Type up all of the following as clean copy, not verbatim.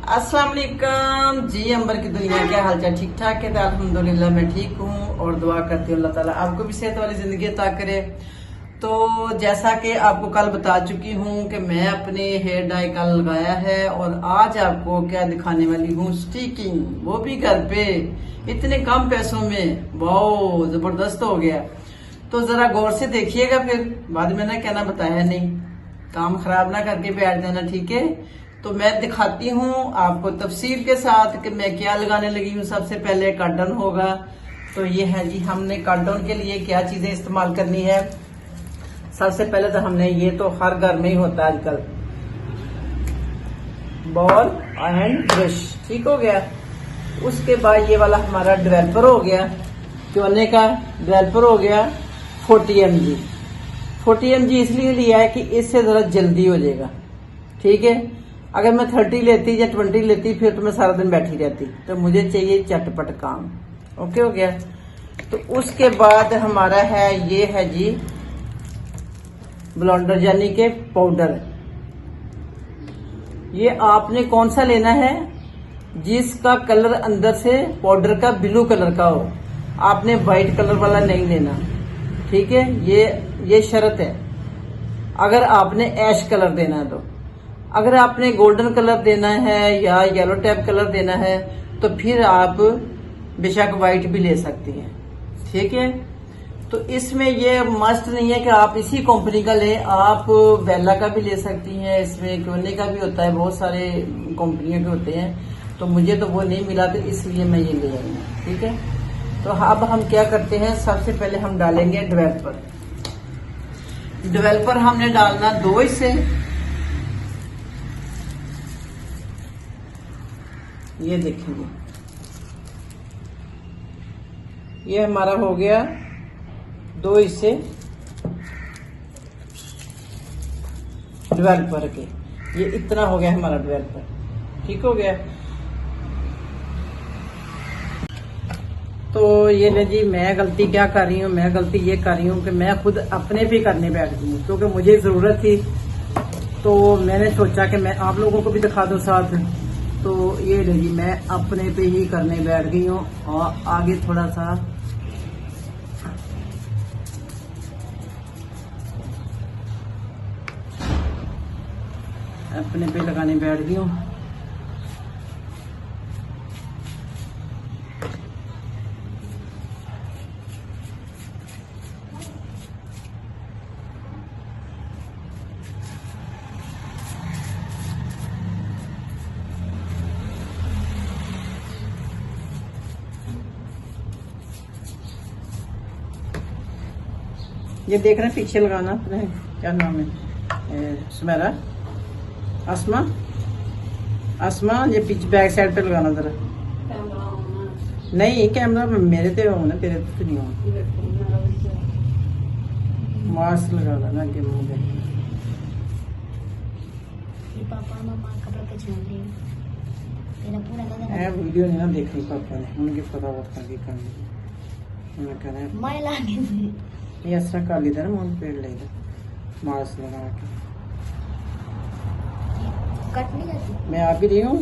अस्सलाम वालेकुम जी। अंबर की दुनिया, क्या हालचाल? ठीक ठाक है? तो अल्हम्दुलिल्लाह मैं ठीक हूँ और दुआ करती हूँ अल्लाह ताला आपको भी सेहत वाली जिंदगी अता करे। तो जैसा कि आपको कल बता चुकी हूँ कि मैं अपने हेयर डाई कल लगाया है और आज आपको क्या दिखाने वाली हूँ, स्टिकिंग, वो भी घर पे इतने कम पैसों में। वाओ, जबरदस्त हो गया। तो जरा गौर से देखिएगा, फिर बाद में ना कहना बताया नहीं, काम खराब ना करके बैठ जाना, ठीक है? तो मैं दिखाती हूँ आपको तफसील के साथ कि मैं क्या लगाने लगी हूँ। सबसे पहले कार्डन होगा, तो ये है जी, हमने कार्डन के लिए क्या चीजें इस्तेमाल करनी है। सबसे पहले तो हमने, ये तो हर घर में ही होता है आजकल, बॉल एंड ब्रश, ठीक हो गया। उसके बाद ये वाला हमारा डेवलपर हो गया, चोने का डेवलपर हो गया 40 mg। 40 mg इसलिए लिया है कि इससे जरा जल्दी हो जाएगा, ठीक है। अगर मैं 30 लेती या 20 लेती फिर तो मैं सारा दिन बैठी रहती, तो मुझे चाहिए चटपट काम। ओके हो गया। तो उसके बाद हमारा है, ये है जी ब्लेंडर यानी के पाउडर। ये आपने कौन सा लेना है, जिसका कलर अंदर से पाउडर का ब्लू कलर का हो। आपने व्हाइट कलर वाला नहीं लेना, ठीक है। ये शर्त है। अगर आपने ऐश कलर देना है तो, अगर आपने गोल्डन कलर देना है या येलो टैप कलर देना है तो फिर आप बेशक व्हाइट भी ले सकती हैं, ठीक है। तो इसमें ये मस्ट नहीं है कि आप इसी कंपनी का ले, आप वेला का भी ले सकती हैं, इसमें क्योने का भी होता है, बहुत सारे कंपनियों के होते हैं। तो मुझे तो वो नहीं मिला, तो इसलिए मैं ये ले आई हूँ, ठीक है। तो अब हम क्या करते हैं, सबसे पहले हम डालेंगे डेवलपर। डेवलपर हमने डालना 2 हिस्से। ये देखेंगे, ये हमारा हो गया 2 हिस्से डेवलपर के। ये इतना हो गया हमारा डेवलपर, ठीक हो गया। तो ये ले जी, मैं गलती क्या कर रही हूँ, मैं गलती ये कर रही हूँ कि मैं खुद अपने पे करने बैठ गई हूँ, क्योंकि मुझे जरूरत थी। तो मैंने सोचा कि मैं आप लोगों को भी दिखा दूँ साथ। तो ये ले जी, मैं अपने पे ही करने बैठ गई हूँ और आगे थोड़ा सा अपने पे लगाने बैठ गई हूँ। ये देख रहे हैं, पीछे लगाना अपने, क्या नाम है, सुमेरा, आसमा, आसमा, ये पीछे बैक साइड पे लगाना जरा। नहीं, कैमरा मेरे ते हो ना, तेरे तो नहीं हो। मास्क लगा लेना आगे मुंह पे। वीडियो नहीं ना देखनी पापा ने, उनकी फटाफट करके करनी, उन्हें कहना ये ऐसा कर लीजिए ना, मुंह पेड़ ले मास्क लगा के। कट नहीं जाती, मैं आप ही रही हूँ।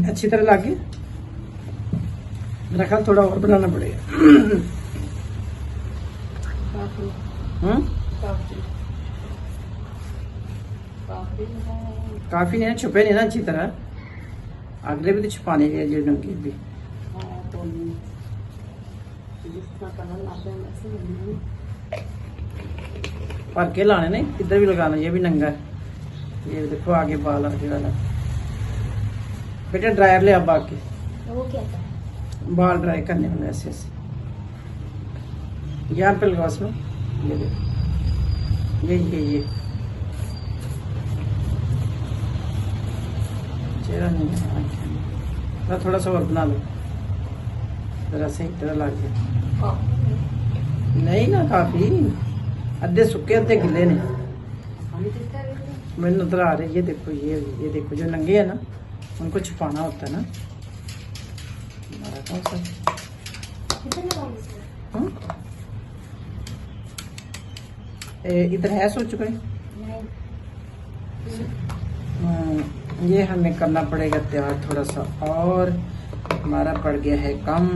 अच्छी तरह लाके रखा, थोड़ा और बनाना पड़ेगा। काफी नहीं, छुपे नहीं ना अच्छी तरह, अगले भी तो छुपाने के लिए नमकीन भी। भर के लाने नहीं, इधर भी लगाना, ये भी नंगा है। ये देखो आगे बाल आगे वाला। बेटा ड्रायर ले अब आके, वो क्या था? बाल ड्राई करने वाला, ऐसे ऐसे यहाँ पे लगा उसमें। ये देखो, ये चेहरा नहीं है, थोड़ा सा और बना लो जरा, सही तरह लग गया। नहीं ना, काफी अद्धे सुखे अद्धे गिले ने, मैंने नजर आ रही। ये देखो, ये देखो, जो नंगे है ना उनको छुपाना होता है ना। हमारा कौन सा इधर है, सोच चुके ये हमें करना पड़ेगा तैयार थोड़ा सा, और हमारा पड़ गया है कम।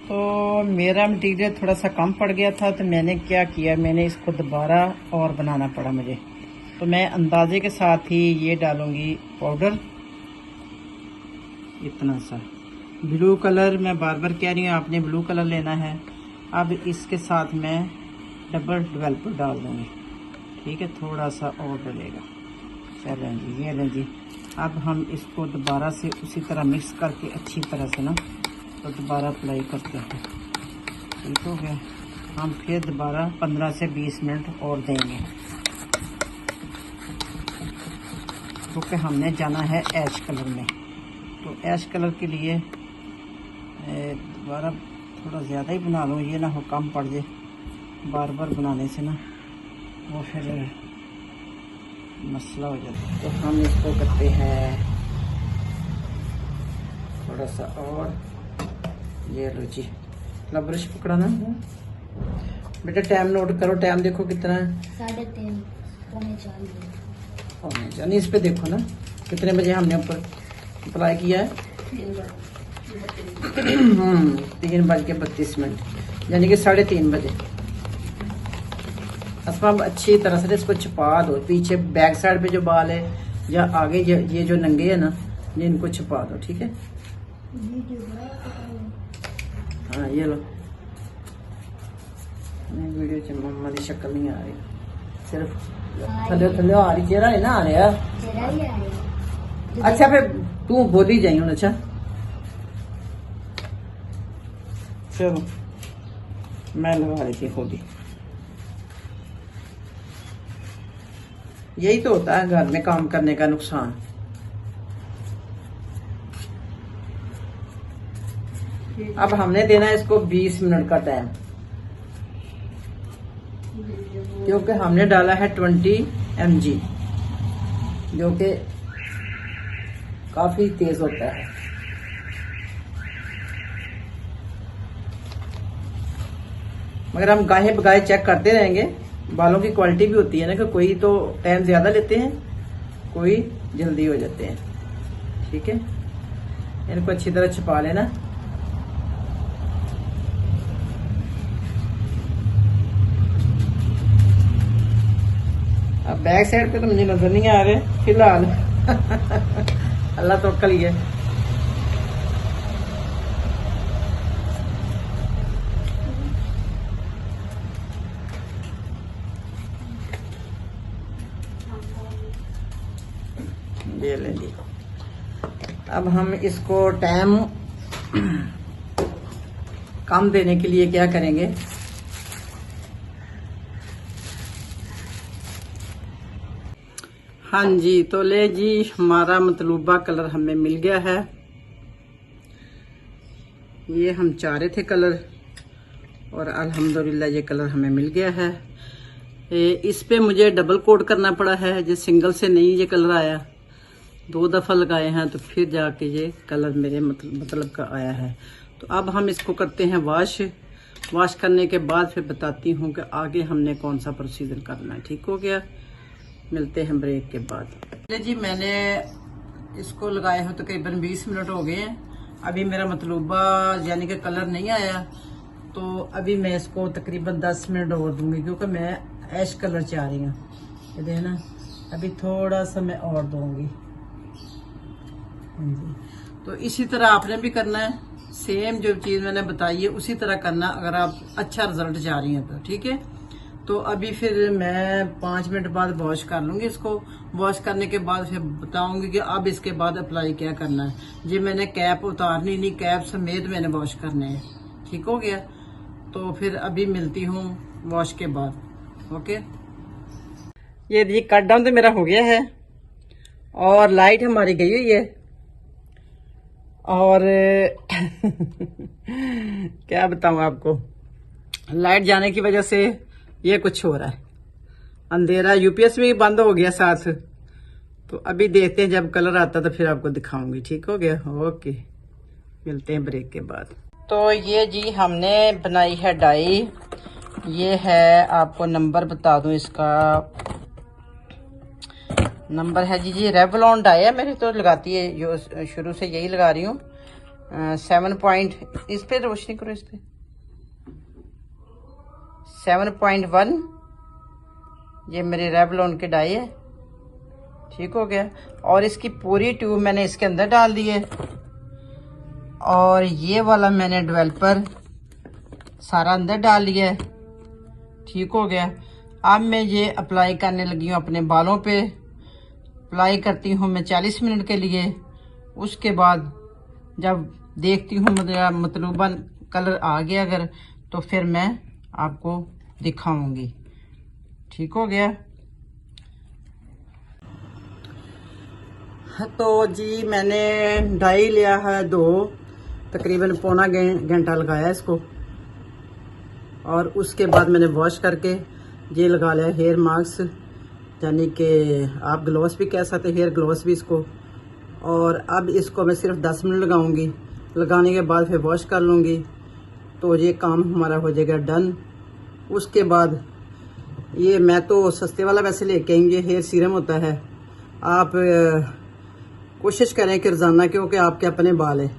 तो मेरा मटीरियल थोड़ा सा कम पड़ गया था, तो मैंने क्या किया, मैंने इसको दोबारा और बनाना पड़ा मुझे। तो मैं अंदाजे के साथ ही ये डालूंगी पाउडर, इतना सा ब्लू कलर। मैं बार बार कह रही हूँ आपने ब्लू कलर लेना है। अब इसके साथ मैं डबल डेवलपर डाल दूँगी, ठीक है, थोड़ा सा और डलेगा। चलें जी, ये लें जी। अब हम इसको दोबारा से उसी तरह मिक्स करके अच्छी तरह से ना तो दोबारा अप्लाई करते हैं, ठीक हो गया। हम फिर दोबारा 15 से 20 मिनट और देंगे, क्योंकि हमने जाना है ऐश कलर में। तो ऐश कलर के लिए दोबारा थोड़ा ज़्यादा ही बना लूँ, ये ना हो कम पड़ जाए। बार बार बनाने से ना वो फिर मसला हो जाता है। तो हम इसको करते हैं थोड़ा सा और। ये लो जी, ब्रश पकड़ाना बेटा। टाइम नोट करो, टाइम देखो कितना है, 3:30 पौने 4। इस पे देखो ना कितने बजे हमने ऊपर अप्लाई किया है। 3:32, यानी कि 3:30 बजे। अब अच्छी तरह से इसको छुपा दो, पीछे बैक साइड पे जो बाल है या आगे ये जो नंगे है ना, ये इनको छुपा दो, ठीक है। हाँ ये लो, वीडियो च मम्मा की शक्ल नहीं आ रही, सिर्फ थले थले आ रही, चेहरा है ना आ रहा। अच्छा फिर तू बोली जाई हूं। अच्छा चलो मैं लगा रही थी खुद ही। यही तो होता है घर में काम करने का नुकसान। अब हमने देना है इसको 20 मिनट का टाइम, क्योंकि हमने डाला है 20 mg, जो कि काफी तेज होता है। मगर हम गाहे बगाहे चेक करते रहेंगे। बालों की क्वालिटी भी होती है ना, कि कोई तो टाइम ज्यादा लेते हैं, कोई जल्दी हो जाते हैं, ठीक है। इनको अच्छी तरह छुपा लेना। अब बैक साइड पे तो मुझे नजर नहीं आ रहे फिलहाल। अल्लाह तो अक्ल ही है। ये ले ली। अब हम इसको टाइम कम देने के लिए क्या करेंगे, हाँ जी, तो ले जी, हमारा मतलूबा कलर हमें मिल गया है। ये हम चाह रहे थे कलर, और अल्हम्दुलिल्लाह ये कलर हमें मिल गया है। इस पे मुझे डबल कोट करना पड़ा है, जो सिंगल से नहीं ये कलर आया। 2 दफ़ा लगाए हैं तो फिर जाके ये कलर मेरे मतलब का आया है। तो अब हम इसको करते हैं वॉश करने के बाद फिर बताती हूँ कि आगे हमने कौन सा प्रोसीजर करना है, ठीक हो गया। मिलते हैं ब्रेक के बाद। जी मैंने इसको लगाए हो तकरीबन 20 मिनट हो गए हैं। अभी मेरा मतलूबा यानी कि कलर नहीं आया, तो अभी मैं इसको तकरीबन 10 मिनट और दूंगी, क्योंकि मैं ऐश कलर चाह रही हूँ। ये देखना, अभी थोड़ा सा मैं और दूंगी। तो इसी तरह आपने भी करना है, सेम जो चीज मैंने बताई है उसी तरह करना, अगर आप अच्छा रिजल्ट चाह रही हैं तो, ठीक है। तो अभी फिर मैं 5 मिनट बाद वॉश कर लूंगी इसको। वॉश करने के बाद फिर बताऊंगी कि अब इसके बाद अप्लाई क्या करना है। जी मैंने कैप उतारनी नहीं, कैप समेत मैंने वॉश करने हैं, ठीक हो गया। तो फिर अभी मिलती हूँ वॉश के बाद, ओके। ये कट डाउन तो मेरा हो गया है, और लाइट हमारी गई हुई है, और क्या बताऊं आपको, लाइट जाने की वजह से ये कुछ हो रहा है। अंधेरा, यूपीएस भी बंद हो गया साथ। तो अभी देखते हैं, जब कलर आता तो फिर आपको दिखाऊंगी, ठीक हो गया, ओके। मिलते हैं ब्रेक के बाद। तो ये जी हमने बनाई है डाई। ये है, आपको नंबर बता दूं इसका, नंबर है जी, ये रेवलॉन डाई है मेरी, तो लगाती है जो शुरू से यही लगा रही हूँ। 7 पॉइंट, इस पे रोशनी करो, इस पे 7.1 ये मेरी रेवलॉन की डाई है। ठीक हो गया। और इसकी पूरी ट्यूब मैंने इसके अंदर डाल दी है, और ये वाला मैंने डेवलपर सारा अंदर डाल लिया है। ठीक हो गया। अब मैं ये अप्लाई करने लगी हूँ अपने बालों पे। अप्लाई करती हूँ मैं 40 मिनट के लिए। उसके बाद जब देखती हूँ मेरा मतलूबा कलर आ गया अगर, तो फिर मैं आपको दिखाऊंगी। ठीक हो गया। तो जी मैंने डाई लिया है 2, तकरीबन पौना घंटा लगाया इसको, और उसके बाद मैंने वॉश करके ये लगा लिया हेयर मास्क, यानी कि आप ग्लोव्स भी कह सकते हैं, हेयर ग्लोव्स भी इसको। और अब इसको मैं सिर्फ 10 मिनट लगाऊंगी, लगाने के बाद फिर वॉश कर लूँगी, तो ये काम हमारा हो जाएगा डन। उसके बाद ये मैं तो सस्ते वाला वैसे लेके आई, ये हेयर सीरम होता है। आप कोशिश करें कि रोज़ाना, क्योंकि आपके अपने बाल हैं,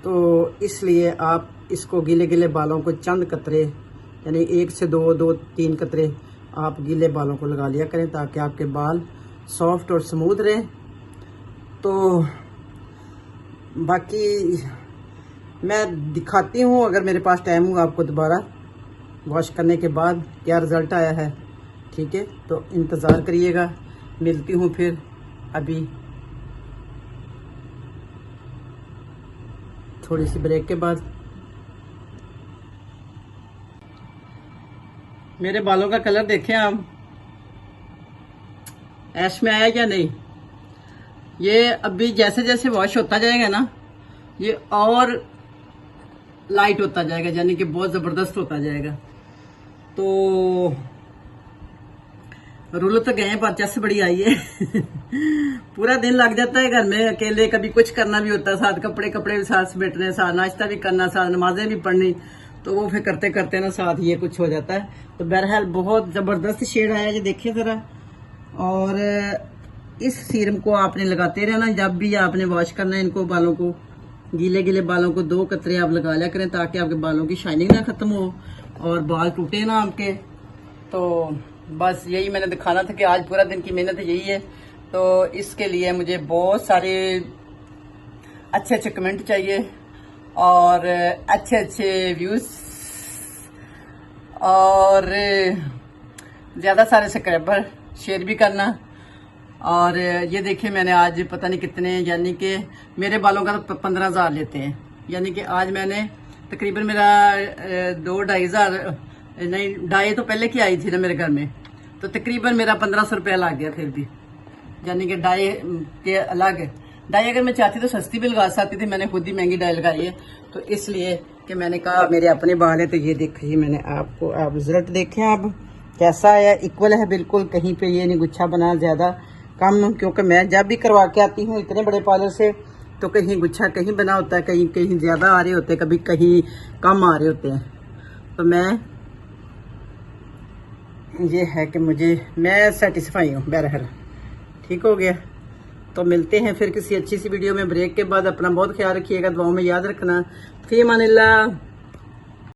तो इसलिए आप इसको गीले गीले बालों को चंद कतरे, यानी 1 से 2-3 कतरे आप गीले बालों को लगा लिया करें, ताकि आपके बाल सॉफ्ट और स्मूथ रहें। तो बाकी मैं दिखाती हूँ अगर मेरे पास टाइम हुआ आपको दोबारा वॉश करने के बाद क्या रिज़ल्ट आया है। ठीक है, तो इंतज़ार करिएगा, मिलती हूँ फिर अभी थोड़ी सी ब्रेक के बाद। मेरे बालों का कलर देखें आप, ऐश में आया या नहीं। ये अभी जैसे जैसे वॉश होता जाएगा ना, ये और लाइट होता जाएगा, यानी कि बहुत ज़बरदस्त होता जाएगा। तो रूल तो गए, पर चस बड़ी आई है। पूरा दिन लग जाता है घर में अकेले, कभी कुछ करना भी होता है, साथ कपड़े भी साथ समेटने, साथ नाश्ता भी करना, साथ नमाजें भी पढ़नी, तो वो फिर करते करते ना साथ ये कुछ हो जाता है। तो बहरहाल बहुत ज़बरदस्त शेड आया, ये देखिए ज़रा। और इस सीरम को आपने लगाते रहना, जब भी आपने वॉश करना है इनको, बालों को, गीले गीले बालों को 2 कतरे आप लगा लिया करें, ताकि आपके बालों की शाइनिंग ना ख़त्म हो और बाल टूटे ना आपके। तो बस यही मैंने दिखाना था कि आज पूरा दिन की मेहनत यही है। तो इसके लिए मुझे बहुत सारे अच्छे अच्छे कमेंट चाहिए, और अच्छे अच्छे व्यूज़, और ज़्यादा सारे सब्सक्राइबर, शेयर भी करना। और ये देखिए मैंने आज पता नहीं कितने, यानी कि मेरे बालों का तो 15,000 लेते हैं, यानी कि आज मैंने तकरीबन मेरा 2-2.5 हज़ार, नहीं डाई तो पहले की आई थी ना मेरे घर में, तो तकरीबन मेरा 1500 रुपया लग गया फिर भी, यानी कि डाई के अलग। डाई अगर मैं चाहती तो सस्ती भी लगा सकती थी, मैंने खुद ही महंगी डाई लगाई है, तो इसलिए कि मैंने कहा मेरे अपने बाल है। तो ये देखिए मैंने आपको, आप रिजल्ट देखें आप कैसा है, इक्वल है बिल्कुल, कहीं पे ये नहीं गुच्छा बना ज़्यादा कम, क्योंकि मैं जब भी करवा के आती हूँ इतने बड़े पार्लर से, तो कहीं गुच्छा कहीं बना होता है, कहीं कहीं ज़्यादा आ रहे होते हैं, कभी कहीं कम आ रहे होते हैं। तो मैं ये है कि मैं सेटिस्फाई हूँ बहरहाल। ठीक हो गया। तो मिलते हैं फिर किसी अच्छी सी वीडियो में ब्रेक के बाद। अपना बहुत ख्याल रखिएगा, दुआओं में याद रखना। फी अमानिल्लाह।